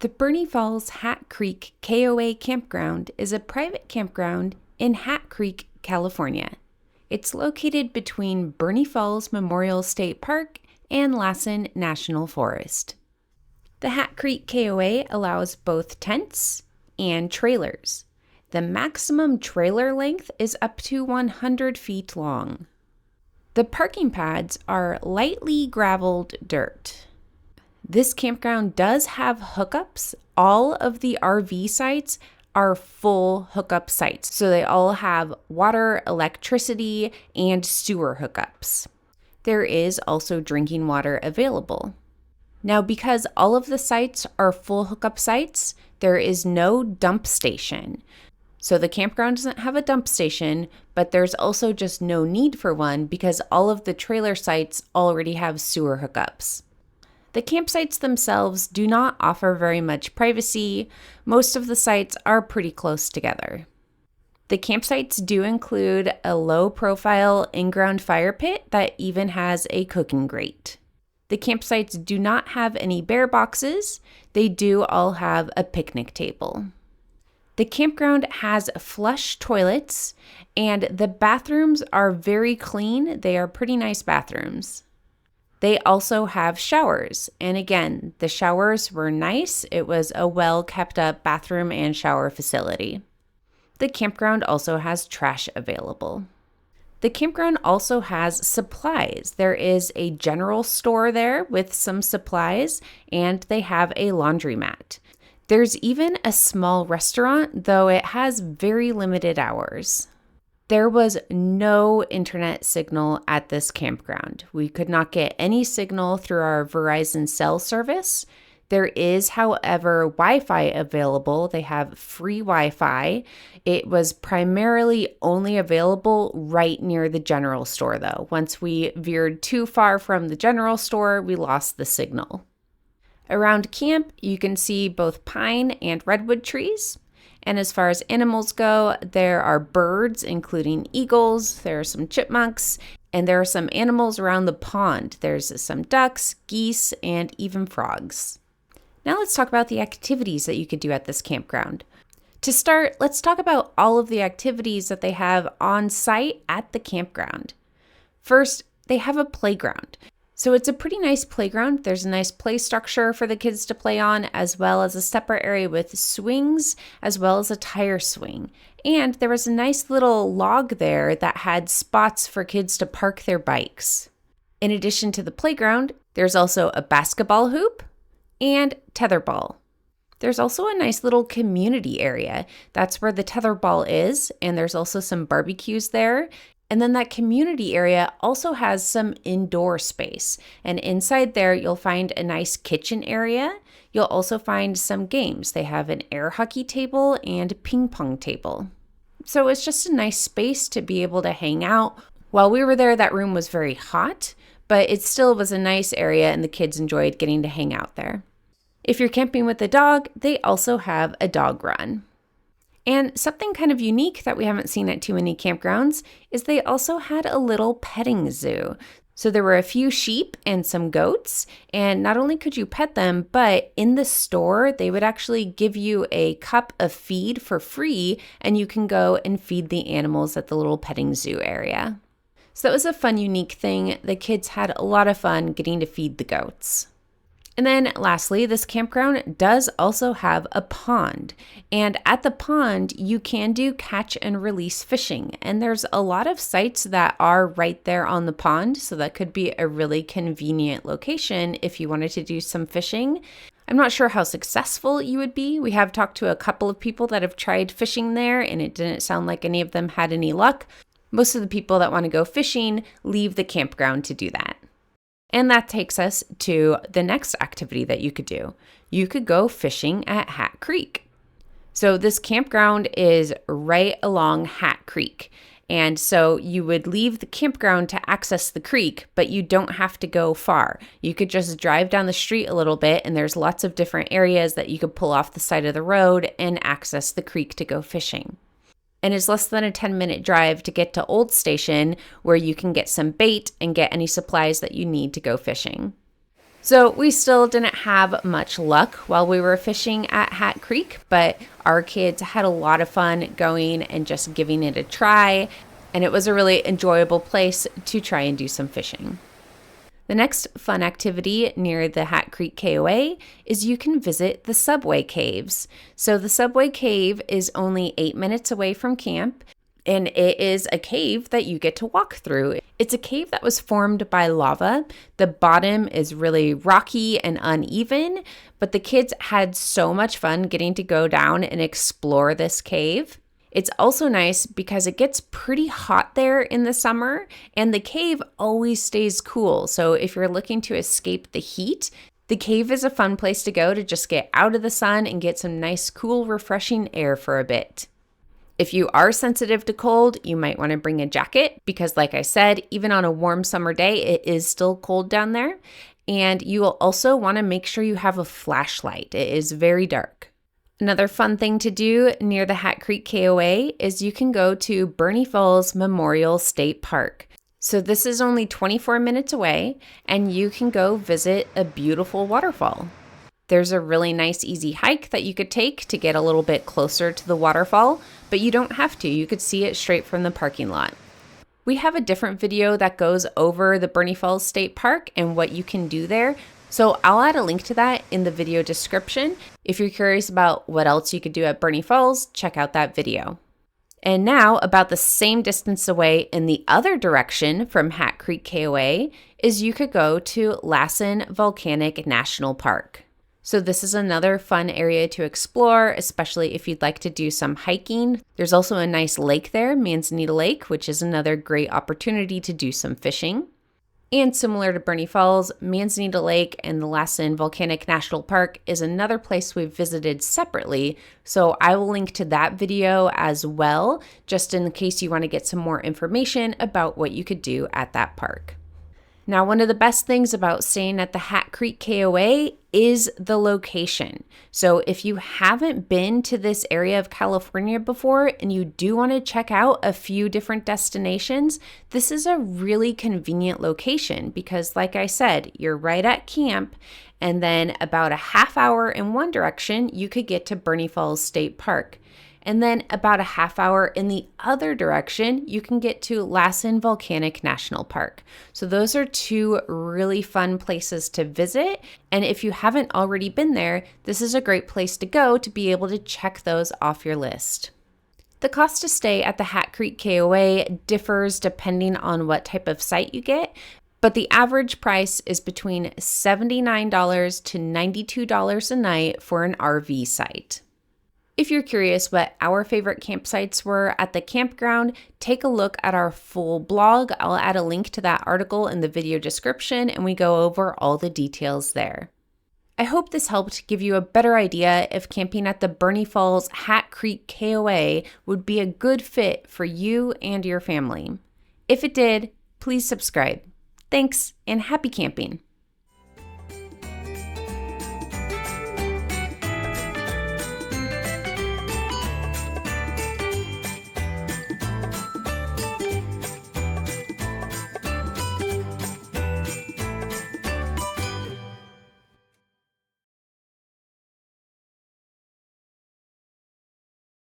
The Burney Falls Hat Creek KOA Campground is a private campground in Hat Creek, California. It's located between Burney Falls Memorial State Park and Lassen National Forest. The Hat Creek KOA allows both tents and trailers. The maximum trailer length is up to 100 feet long. The parking pads are lightly graveled dirt. This campground does have hookups. All of the RV sites are full hookup sites. So they all have water, electricity, and sewer hookups. There is also drinking water available. Now, because all of the sites are full hookup sites, there is no dump station. So the campground doesn't have a dump station, but there's also just no need for one because all of the trailer sites already have sewer hookups. The campsites themselves do not offer very much privacy. Most of the sites are pretty close together. The campsites do include a low-profile in-ground fire pit that even has a cooking grate. The campsites do not have any bear boxes. They do all have a picnic table. The campground has flush toilets, and the bathrooms are very clean. They are pretty nice bathrooms. They also have showers, and again, the showers were nice. It was a well-kept-up bathroom and shower facility. The campground also has trash available. The campground also has supplies. There is a general store there with some supplies, and they have a laundromat. There's even a small restaurant, though it has very limited hours. There was no internet signal at this campground. We could not get any signal through our Verizon cell service. There is, however, Wi-Fi available. They have free Wi-Fi. It was primarily only available right near the general store, though. Once we veered too far from the general store, we lost the signal. Around camp, you can see both pine and redwood trees. And as far as animals go, there are birds, including eagles, there are some chipmunks, and there are some animals around the pond. There's some ducks, geese, and even frogs. Now let's talk about the activities that you could do at this campground. To start, let's talk about all of the activities that they have on site at the campground. First, they have a playground. So it's a pretty nice playground. There's a nice play structure for the kids to play on, as well as a separate area with swings, as well as a tire swing. And there was a nice little log there that had spots for kids to park their bikes. In addition to the playground, there's also a basketball hoop and tetherball. There's also a nice little community area. That's where the tetherball is, and there's also some barbecues there. And then that community area also has some indoor space. And inside there, you'll find a nice kitchen area. You'll also find some games. They have an air hockey table and ping pong table. So it's just a nice space to be able to hang out. While we were there, that room was very hot, but it still was a nice area and the kids enjoyed getting to hang out there. If you're camping with a dog, they also have a dog run. And something kind of unique that we haven't seen at too many campgrounds is they also had a little petting zoo. So there were a few sheep and some goats, and not only could you pet them, but in the store, they would actually give you a cup of feed for free, and you can go and feed the animals at the little petting zoo area. So that was a fun, unique thing. The kids had a lot of fun getting to feed the goats. And then lastly, this campground does also have a pond. And at the pond, you can do catch and release fishing. And there's a lot of sites that are right there on the pond. So that could be a really convenient location if you wanted to do some fishing. I'm not sure how successful you would be. We have talked to a couple of people that have tried fishing there, and it didn't sound like any of them had any luck. Most of the people that want to go fishing leave the campground to do that. And that takes us to the next activity that you could do. You could go fishing at Hat Creek. So this campground is right along Hat Creek. And so you would leave the campground to access the creek, but you don't have to go far. You could just drive down the street a little bit, and there's lots of different areas that you could pull off the side of the road and access the creek to go fishing. And it's less than a 10-minute drive to get to Old Station, where you can get some bait and get any supplies that you need to go fishing. So we still didn't have much luck while we were fishing at Hat Creek, but our kids had a lot of fun going and just giving it a try, and it was a really enjoyable place to try and do some fishing. The next fun activity near the Hat Creek KOA is you can visit the Subway Caves. So the Subway Cave is only 8 minutes away from camp, and it is a cave that you get to walk through. It's a cave that was formed by lava. The bottom is really rocky and uneven, but the kids had so much fun getting to go down and explore this cave. It's also nice because it gets pretty hot there in the summer, and the cave always stays cool. So if you're looking to escape the heat, the cave is a fun place to go to just get out of the sun and get some nice, cool, refreshing air for a bit. If you are sensitive to cold, you might want to bring a jacket because, like I said, even on a warm summer day, it is still cold down there. And you will also want to make sure you have a flashlight. It is very dark. Another fun thing to do near the Hat Creek KOA is you can go to Burney Falls Memorial State Park. So this is only 24 minutes away, and you can go visit a beautiful waterfall. There's a really nice easy hike that you could take to get a little bit closer to the waterfall, but you don't have to. You could see it straight from the parking lot. We have a different video that goes over the Burney Falls State Park and what you can do there. So I'll add a link to that in the video description. If you're curious about what else you could do at Burney Falls, check out that video. And now, about the same distance away in the other direction from Hat Creek KOA is you could go to Lassen Volcanic National Park. So this is another fun area to explore, especially if you'd like to do some hiking. There's also a nice lake there, Manzanita Lake, which is another great opportunity to do some fishing. And similar to Burney Falls, Manzanita Lake and the Lassen Volcanic National Park is another place we've visited separately, so I will link to that video as well, just in case you want to get some more information about what you could do at that park. Now, one of the best things about staying at the Hat Creek KOA is the location. So if you haven't been to this area of California before and you do want to check out a few different destinations, this is a really convenient location because, like I said, you're right at camp, and then about a half hour in one direction, you could get to Burney Falls State Park. And then about a half hour in the other direction, you can get to Lassen Volcanic National Park. So those are two really fun places to visit. And if you haven't already been there, this is a great place to go to be able to check those off your list. The cost to stay at the Hat Creek KOA differs depending on what type of site you get, but the average price is between $79 to $92 a night for an RV site. If you're curious what our favorite campsites were at the campground, take a look at our full blog. I'll add a link to that article in the video description, and we go over all the details there. I hope this helped give you a better idea if camping at the Burney Falls Hat Creek KOA would be a good fit for you and your family. If it did, please subscribe. Thanks, and happy camping!